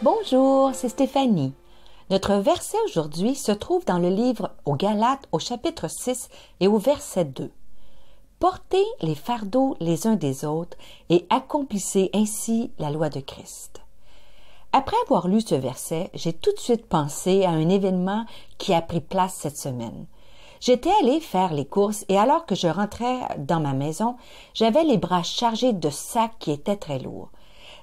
Bonjour, c'est Stéphanie. Notre verset aujourd'hui se trouve dans le livre aux Galates au chapitre 6 et au verset 2. Portez les fardeaux les uns des autres et accomplissez ainsi la loi de Christ. Après avoir lu ce verset, j'ai tout de suite pensé à un événement qui a pris place cette semaine. J'étais allée faire les courses et alors que je rentrais dans ma maison, j'avais les bras chargés de sacs qui étaient très lourds.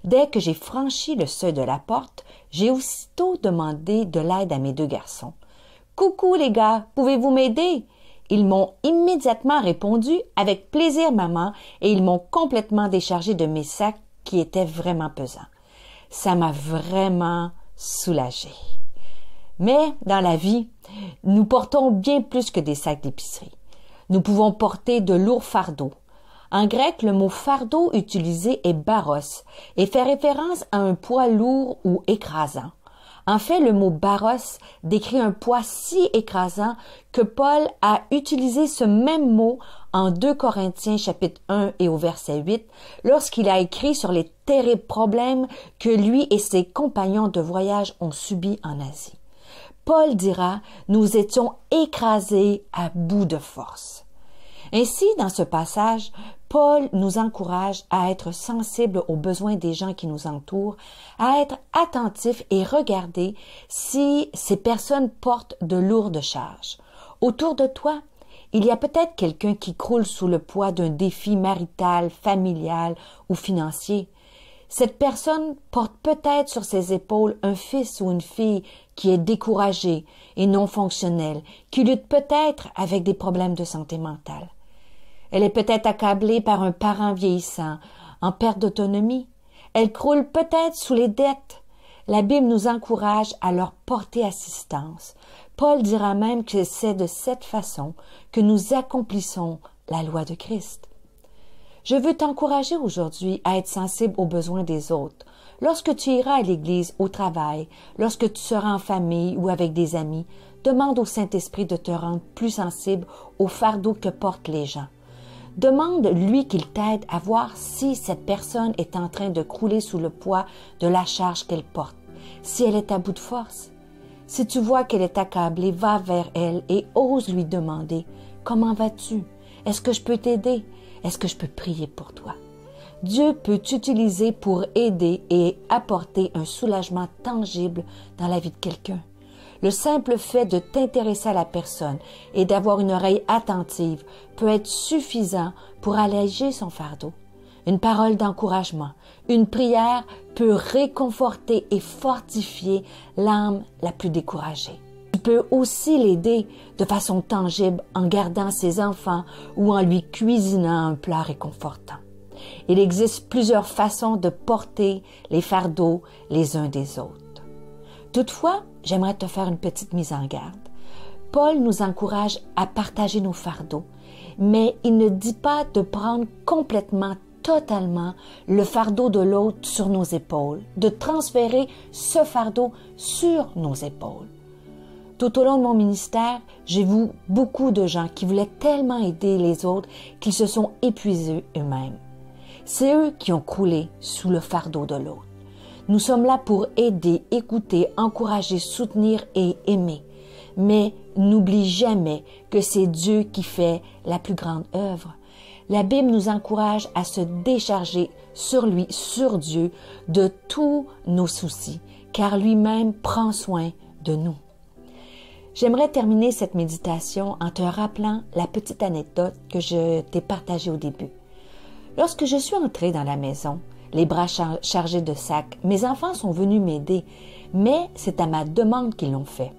Dès que j'ai franchi le seuil de la porte, j'ai aussitôt demandé de l'aide à mes deux garçons. « Coucou les gars, pouvez-vous m'aider? » Ils m'ont immédiatement répondu « Avec plaisir maman » et ils m'ont complètement déchargé de mes sacs qui étaient vraiment pesants. Ça m'a vraiment soulagée. Mais dans la vie, nous portons bien plus que des sacs d'épicerie. Nous pouvons porter de lourds fardeaux. En grec, le mot fardeau utilisé est baros et fait référence à un poids lourd ou écrasant. En fait, le mot baros décrit un poids si écrasant que Paul a utilisé ce même mot en 2 Corinthiens chapitre 1 et au verset 8 lorsqu'il a écrit sur les terribles problèmes que lui et ses compagnons de voyage ont subis en Asie. Paul dira « Nous étions écrasés à bout de force ». Ainsi, dans ce passage, Paul nous encourage à être sensibles aux besoins des gens qui nous entourent, à être attentifs et regarder si ces personnes portent de lourdes charges. Autour de toi, il y a peut-être quelqu'un qui croule sous le poids d'un défi marital, familial ou financier. Cette personne porte peut-être sur ses épaules un fils ou une fille qui est découragé et non fonctionnel, qui lutte peut-être avec des problèmes de santé mentale. Elle est peut-être accablée par un parent vieillissant, en perte d'autonomie. Elle croule peut-être sous les dettes. La Bible nous encourage à leur porter assistance. Paul dira même que c'est de cette façon que nous accomplissons la loi de Christ. Je veux t'encourager aujourd'hui à être sensible aux besoins des autres. Lorsque tu iras à l'église, au travail, lorsque tu seras en famille ou avec des amis, demande au Saint-Esprit de te rendre plus sensible aux fardeaux que portent les gens. Demande-lui qu'il t'aide à voir si cette personne est en train de crouler sous le poids de la charge qu'elle porte, si elle est à bout de force. Si tu vois qu'elle est accablée, va vers elle et ose lui demander « Comment vas-tu? Est-ce que je peux t'aider? Est-ce que je peux prier pour toi? » Dieu peut t'utiliser pour aider et apporter un soulagement tangible dans la vie de quelqu'un. Le simple fait de t'intéresser à la personne et d'avoir une oreille attentive peut être suffisant pour alléger son fardeau. Une parole d'encouragement, une prière peut réconforter et fortifier l'âme la plus découragée. Tu peux aussi l'aider de façon tangible en gardant ses enfants ou en lui cuisinant un plat réconfortant. Il existe plusieurs façons de porter les fardeaux les uns des autres. Toutefois, j'aimerais te faire une petite mise en garde. Paul nous encourage à partager nos fardeaux, mais il ne dit pas de prendre complètement, totalement le fardeau de l'autre sur nos épaules, de transférer ce fardeau sur nos épaules. Tout au long de mon ministère, j'ai vu beaucoup de gens qui voulaient tellement aider les autres qu'ils se sont épuisés eux-mêmes. C'est eux qui ont croulé sous le fardeau de l'autre. Nous sommes là pour aider, écouter, encourager, soutenir et aimer. Mais n'oublie jamais que c'est Dieu qui fait la plus grande œuvre. La Bible nous encourage à se décharger sur lui, sur Dieu, de tous nos soucis, car lui-même prend soin de nous. J'aimerais terminer cette méditation en te rappelant la petite anecdote que je t'ai partagée au début. Lorsque je suis entrée dans la maison, les bras chargés de sacs, mes enfants sont venus m'aider, mais c'est à ma demande qu'ils l'ont fait.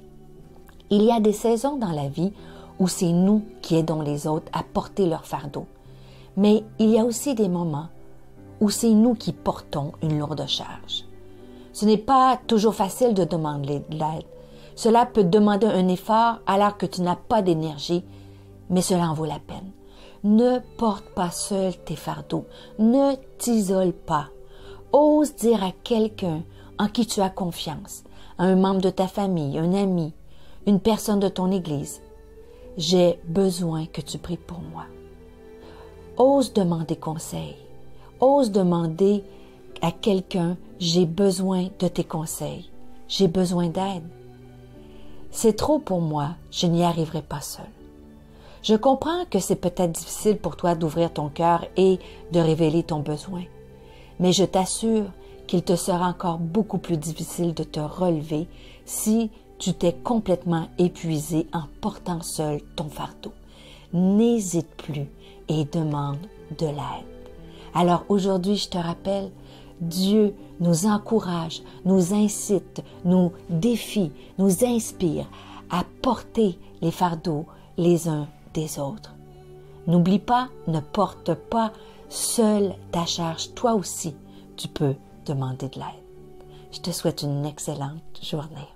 Il y a des saisons dans la vie où c'est nous qui aidons les autres à porter leur fardeau. Mais il y a aussi des moments où c'est nous qui portons une lourde charge. Ce n'est pas toujours facile de demander de l'aide. Cela peut demander un effort alors que tu n'as pas d'énergie, mais cela en vaut la peine. Ne porte pas seul tes fardeaux. Ne t'isole pas. Ose dire à quelqu'un en qui tu as confiance, à un membre de ta famille, un ami, une personne de ton église. J'ai besoin que tu pries pour moi. Ose demander conseil. Ose demander à quelqu'un, j'ai besoin de tes conseils, j'ai besoin d'aide. C'est trop pour moi, je n'y arriverai pas seul. Je comprends que c'est peut-être difficile pour toi d'ouvrir ton cœur et de révéler ton besoin, mais je t'assure qu'il te sera encore beaucoup plus difficile de te relever si tu t'es complètement épuisé en portant seul ton fardeau. N'hésite plus et demande de l'aide. Alors aujourd'hui, je te rappelle, Dieu nous encourage, nous incite, nous défie, nous inspire à porter les fardeaux les uns des autres. N'oublie pas, ne porte pas seul ta charge. Toi aussi, tu peux demander de l'aide. Je te souhaite une excellente journée.